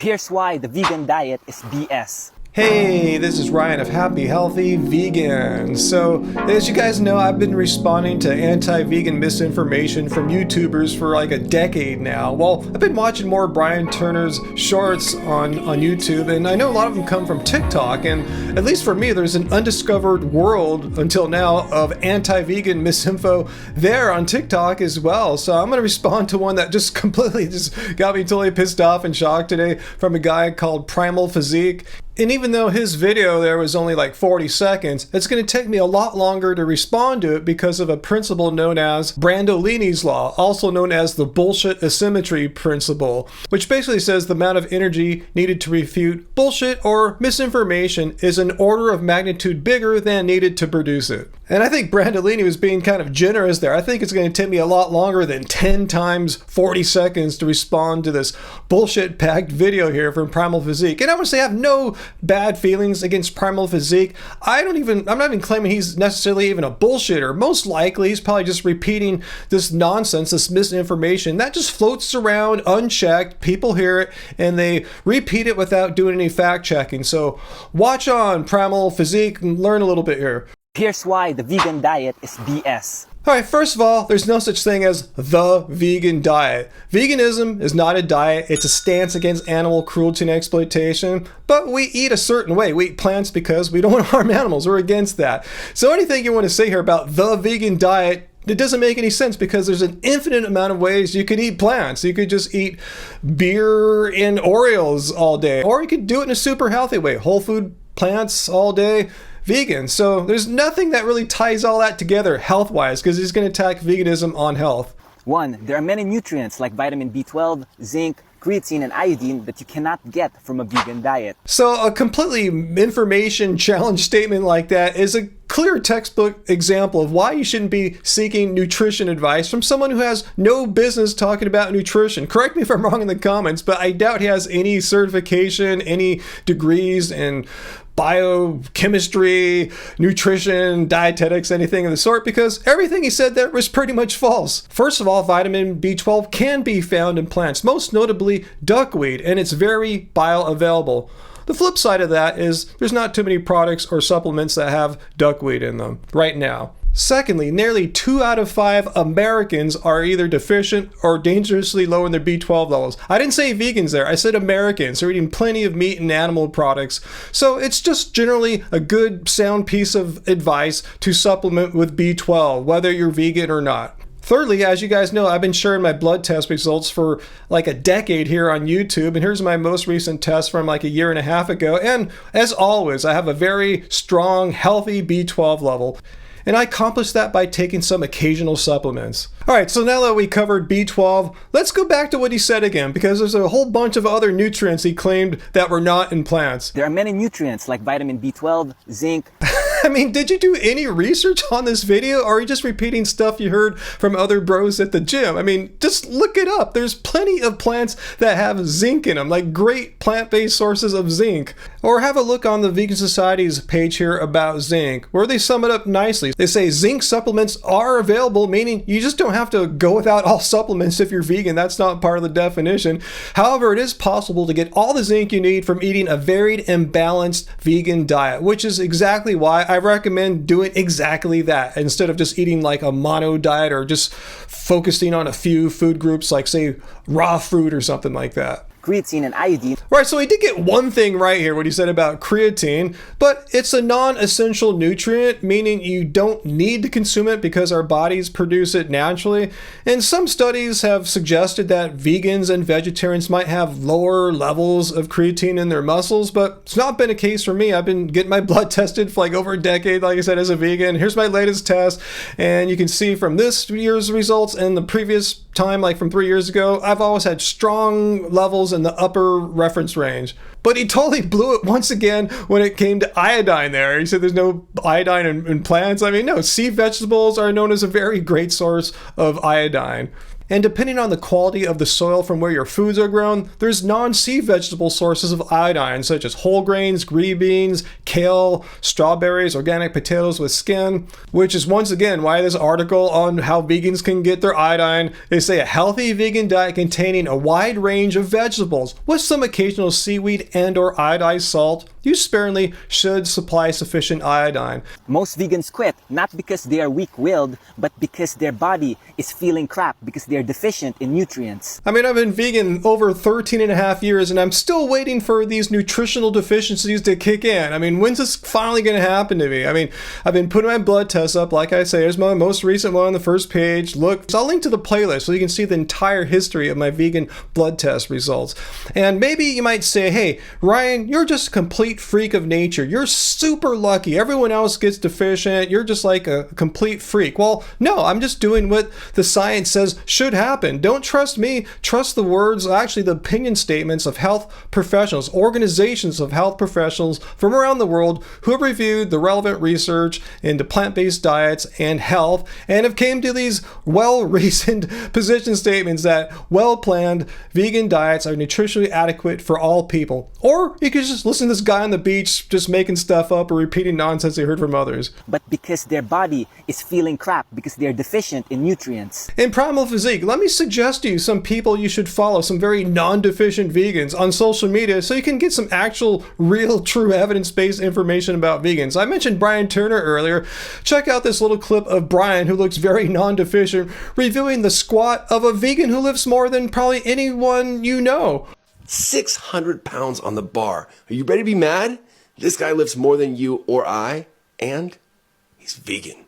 Here's why the vegan diet is BS. Hey, this is Ryan of Happy Healthy Vegan. So, as you guys know, I've been responding to anti-vegan misinformation from YouTubers for like a decade now. Well, I've been watching more Brian Turner's shorts on YouTube, and I know a lot of them come from TikTok, and at least for me, there's an undiscovered world until now of anti-vegan misinfo there on TikTok as well. So I'm going to respond to one that just completely got me totally pissed off and shocked today from a guy called primalphysique. And even though his video there was only like 40 seconds, it's going to take me a lot longer to respond to it because of a principle known as Brandolini's law, also known as the bullshit asymmetry principle, which basically says the amount of energy needed to refute bullshit or misinformation is an order of magnitude bigger than needed to produce it. And I think Brandolini was being kind of generous there. I think it's going to take me a lot longer than 10 times 40 seconds to respond to this bullshit-packed video here from primalphysique. And I want to say I have no bad feelings against primalphysique. I'm not even claiming he's necessarily even a bullshitter. Most likely, he's probably just repeating this nonsense, this misinformation that just floats around unchecked. People hear it and they repeat it without doing any fact checking. So watch on primalphysique and learn a little bit here. Here's why the vegan diet is BS. Alright, first of all, there's no such thing as the vegan diet. Veganism is not a diet, it's a stance against animal cruelty and exploitation, but we eat a certain way. We eat plants because we don't want to harm animals, we're against that. So anything you want to say here about the vegan diet, it doesn't make any sense because there's an infinite amount of ways you could eat plants. You could just eat beer and Oreos all day, or you could do it in a super healthy way, whole food plants all day. Vegan. So there's nothing that really ties all that together health-wise because he's going to attack veganism on health. 1. There are many nutrients like vitamin B12, zinc, creatine, and iodine that you cannot get from a vegan diet. So a completely information challenge statement like that is a clear textbook example of why you shouldn't be seeking nutrition advice from someone who has no business talking about nutrition. Correct me if I'm wrong in the comments, but I doubt he has any certification, any degrees in biochemistry, nutrition, dietetics, anything of the sort, because everything he said there was pretty much false. First of all, vitamin B12 can be found in plants, most notably duckweed, and it's very bioavailable. The flip side of that is there's not too many products or supplements that have duckweed in them right now. Secondly, nearly 2 out of 5 Americans are either deficient or dangerously low in their B12 levels. I didn't say vegans there, I said Americans. They're eating plenty of meat and animal products. So it's just generally a good, sound piece of advice to supplement with B12, whether you're vegan or not. Thirdly, as you guys know, I've been sharing my blood test results for like a decade here on YouTube, and here's my most recent test from like a year and a half ago. And as always, I have a very strong, healthy B12 level. And I accomplished that by taking some occasional supplements. Alright, so now that we covered B12, let's go back to what he said again, because there's a whole bunch of other nutrients he claimed that were not in plants. There are many nutrients like vitamin B12, zinc. I mean, did you do any research on this video, or are you just repeating stuff you heard from other bros at the gym? I mean, just look it up. There's plenty of plants that have zinc in them, like great plant-based sources of zinc. Or have a look on the Vegan Society's page here about zinc, where they sum it up nicely. They say zinc supplements are available, meaning you just don't have to go without all supplements if you're vegan. That's not part of the definition. However, it is possible to get all the zinc you need from eating a varied and balanced vegan diet, which is exactly why I recommend doing exactly that instead of just eating like a mono diet or just focusing on a few food groups like, say, raw fruit or something like that. Creatine and iodine. Right, so he did get one thing right here, what he said about creatine, but it's a non-essential nutrient, meaning you don't need to consume it because our bodies produce it naturally. And some studies have suggested that vegans and vegetarians might have lower levels of creatine in their muscles, but it's not been a case for me. I've been getting my blood tested for like over a decade, like I said, as a vegan. Here's my latest test, and you can see from this year's results and the previous time, like from 3 years ago, I've always had strong levels in the upper reference range. But he totally blew it once again when it came to iodine there. He said there's no iodine in plants. I mean, no, sea vegetables are known as a very great source of iodine. And depending on the quality of the soil from where your foods are grown, there's non-sea vegetable sources of iodine, such as whole grains, green beans, kale, strawberries, organic potatoes with skin, which is once again why this article on how vegans can get their iodine, they say a healthy vegan diet containing a wide range of vegetables with some occasional seaweed and or iodized salt used sparingly should supply sufficient iodine. Most vegans quit, not because they are weak-willed, but because their body is feeling crap, because they're deficient in nutrients. I mean, I've been vegan over 13 and a half years, and I'm still waiting for these nutritional deficiencies to kick in. I mean, when's this finally going to happen to me? I mean, I've been putting my blood tests up, like I say. There's my most recent one on the first page. Look, I'll link to the playlist so you can see the entire history of my vegan blood test results. And maybe you might say, hey, Ryan, you're just a complete freak of nature. You're super lucky. Everyone else gets deficient. You're just like a complete freak. Well, no, I'm just doing what the science says should happen. Don't trust me. Trust the words, actually the opinion statements of health professionals, organizations of health professionals from around the world who have reviewed the relevant research into plant-based diets and health and have came to these well-reasoned position statements that well-planned vegan diets are nutritionally adequate for all people. Or you could just listen to this guy on the beach just making stuff up or repeating nonsense they heard from others. But because their body is feeling crap, because they're deficient in nutrients. In Primal Physique, let me suggest to you some people you should follow, some very non-deficient vegans on social media so you can get some actual, real, true evidence-based information about vegans. I mentioned Brian Turner earlier. Check out this little clip of Brian, who looks very non-deficient, reviewing the squat of a vegan who lifts more than probably anyone you know. 600 pounds on the bar. Are you ready to be mad? This guy lifts more than you or I, and he's vegan.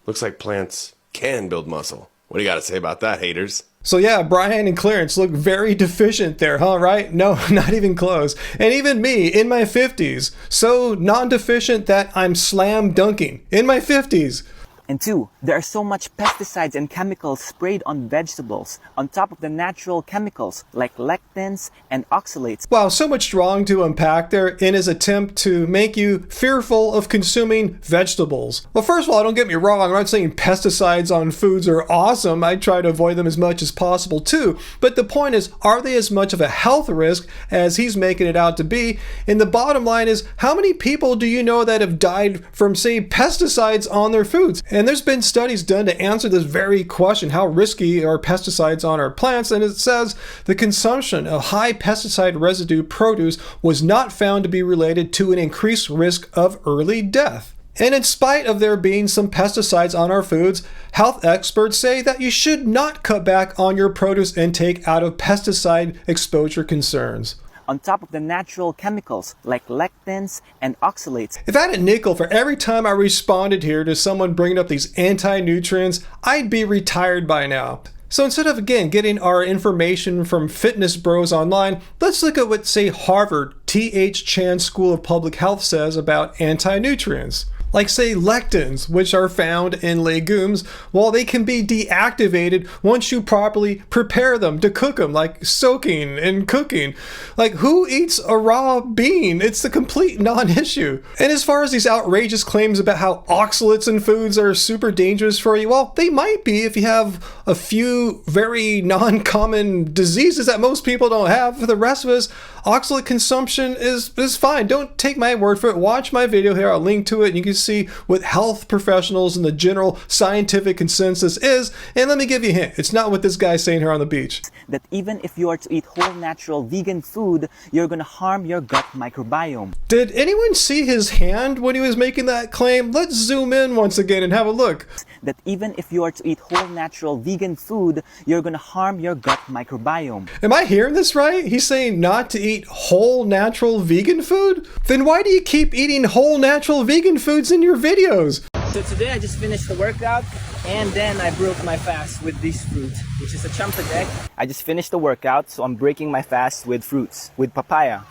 Looks like plants can build muscle. What do you got to say about that, haters? So yeah, Brian and Clarence look very deficient there, huh, right? No, not even close. And even me, in my 50s, so non-deficient that I'm slam dunking in my 50s. And two, there are so much pesticides and chemicals sprayed on vegetables on top of the natural chemicals like lectins and oxalates. Wow, so much wrong to unpack there in his attempt to make you fearful of consuming vegetables. Well, first of all, don't get me wrong, I'm not saying pesticides on foods are awesome. I try to avoid them as much as possible too. But the point is, are they as much of a health risk as he's making it out to be? And the bottom line is, how many people do you know that have died from, say, pesticides on their foods? And there's been studies done to answer this very question, how risky are pesticides on our plants, and it says the consumption of high pesticide residue produce was not found to be related to an increased risk of early death. And in spite of there being some pesticides on our foods, health experts say that you should not cut back on your produce intake out of pesticide exposure concerns. On top of the natural chemicals like lectins and oxalates. If I had a nickel for every time I responded here to someone bringing up these anti-nutrients, I'd be retired by now. So instead of, again, getting our information from fitness bros online, let's look at what, say, Harvard T.H. Chan School of Public Health says about anti-nutrients. Like, say, lectins, which are found in legumes, well, they can be deactivated once you properly prepare them to cook them, like soaking and cooking. Like, who eats a raw bean? It's a complete non-issue. And as far as these outrageous claims about how oxalates in foods are super dangerous for you, well, they might be if you have a few very non-common diseases that most people don't have. For the rest of us, oxalate consumption is fine. Don't take my word for it. Watch my video here. I'll link to it, and you can see what health professionals and the general scientific consensus is. And let me give you a hint. It's not what this guy's saying here on the beach. That even if you are to eat whole natural vegan food, you're going to harm your gut microbiome. Did anyone see his hand when he was making that claim? Let's zoom in once again and have a look. That even if you are to eat whole natural vegan food, you're going to harm your gut microbiome. Am I hearing this right? He's saying not to eat whole natural vegan food? Then why do you keep eating whole natural vegan foods in your videos? So today I just finished the workout and then I broke my fast with this fruit, which is a champagek. I just finished the workout, so I'm breaking my fast with fruits, with papaya.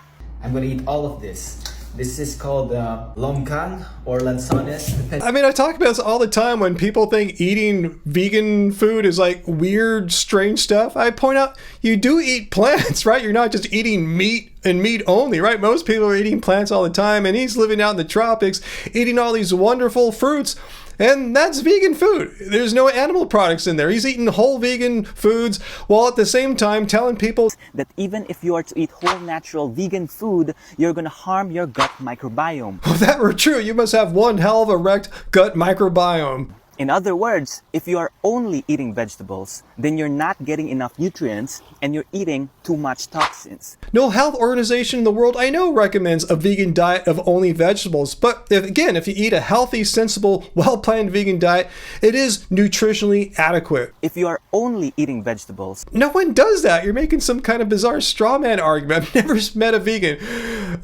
I'm going to eat all of this. This is called longkan or lanzones. I mean, I talk about this all the time when people think eating vegan food is like weird, strange stuff. I point out you do eat plants, right? You're not just eating meat and meat only, right? Most people are eating plants all the time, and he's living out in the tropics, eating all these wonderful fruits. And that's vegan food. There's no animal products in there. He's eating whole vegan foods while at the same time telling people that even if you are to eat whole natural vegan food, you're gonna harm your gut microbiome. if that were true, you must have one hell of a wrecked gut microbiome. In other words, if you are only eating vegetables, then you're not getting enough nutrients and you're eating too much toxins. No health organization in the world I know recommends a vegan diet of only vegetables. But if you eat a healthy, sensible, well-planned vegan diet, it is nutritionally adequate. If you are only eating vegetables, no one does that. You're making some kind of bizarre straw man argument. I've never met a vegan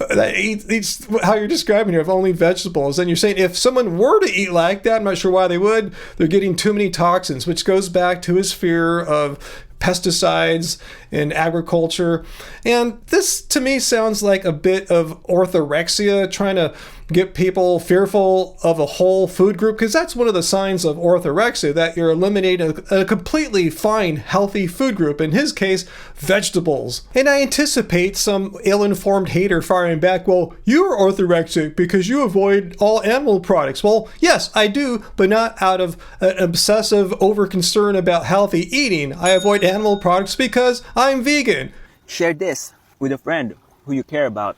that eats how you're describing here, of only vegetables. And you're saying if someone were to eat like that, I'm not sure why they would, they're getting too many toxins, which goes back to his fear of pesticides in agriculture. And this to me sounds like a bit of orthorexia, trying to get people fearful of a whole food group, because that's one of the signs of orthorexia, that you're eliminating a completely fine, healthy food group, in his case, vegetables. And I anticipate some ill-informed hater firing back, well, you're orthorexic because you avoid all animal products. Well, yes, I do, but not out of an obsessive over-concern about healthy eating. I avoid animal products because I'm vegan. share this with a friend who you care about.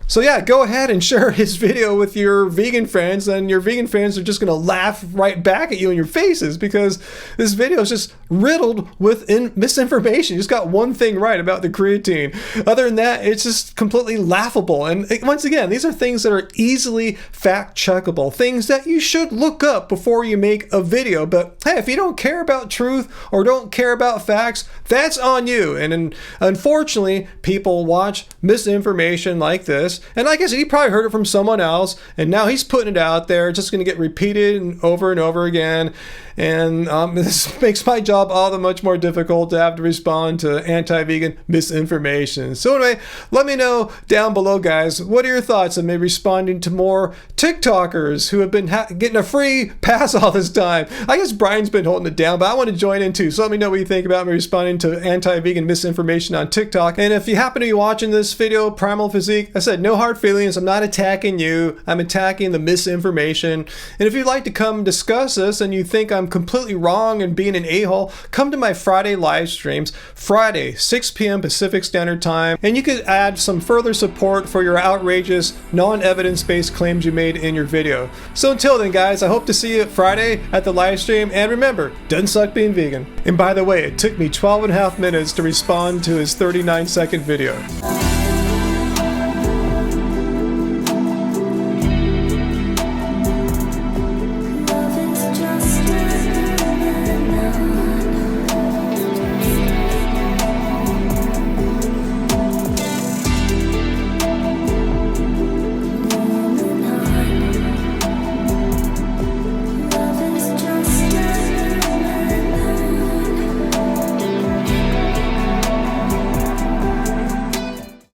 So yeah, go ahead and share his video with your vegan friends, and your vegan friends are just going to laugh right back at you in your faces, because this video is just riddled with misinformation. You just got one thing right about the creatine. Other than that, it's just completely laughable. And once again, these are things that are easily fact-checkable, things that you should look up before you make a video. But hey, if you don't care about truth or don't care about facts, that's on you. And unfortunately, people watch misinformation like this, and like I said, he probably heard it from someone else, and now he's putting it out there. It's just going to get repeated and over again. And this makes my job all the much more difficult to have to respond to anti-vegan misinformation. So anyway, let me know down below, guys, what are your thoughts on me responding to more TikTokers who have been getting a free pass all this time? I guess Brian's been holding it down, but I want to join in too. So let me know what you think about me responding to anti-vegan misinformation on TikTok. And if you happen to be watching this video, Primal Physique, I said no hard feelings. I'm not attacking you. I'm attacking the misinformation. And if you'd like to come discuss this and you think I'm completely wrong and being an a-hole, come to my Friday live streams, Friday, 6 p.m. Pacific Standard Time, and you could add some further support for your outrageous, non-evidence-based claims you made in your video. So until then, guys, I hope to see you Friday at the live stream, and remember, doesn't suck being vegan. And by the way, it took me 12.5 minutes to respond to his 39-second video.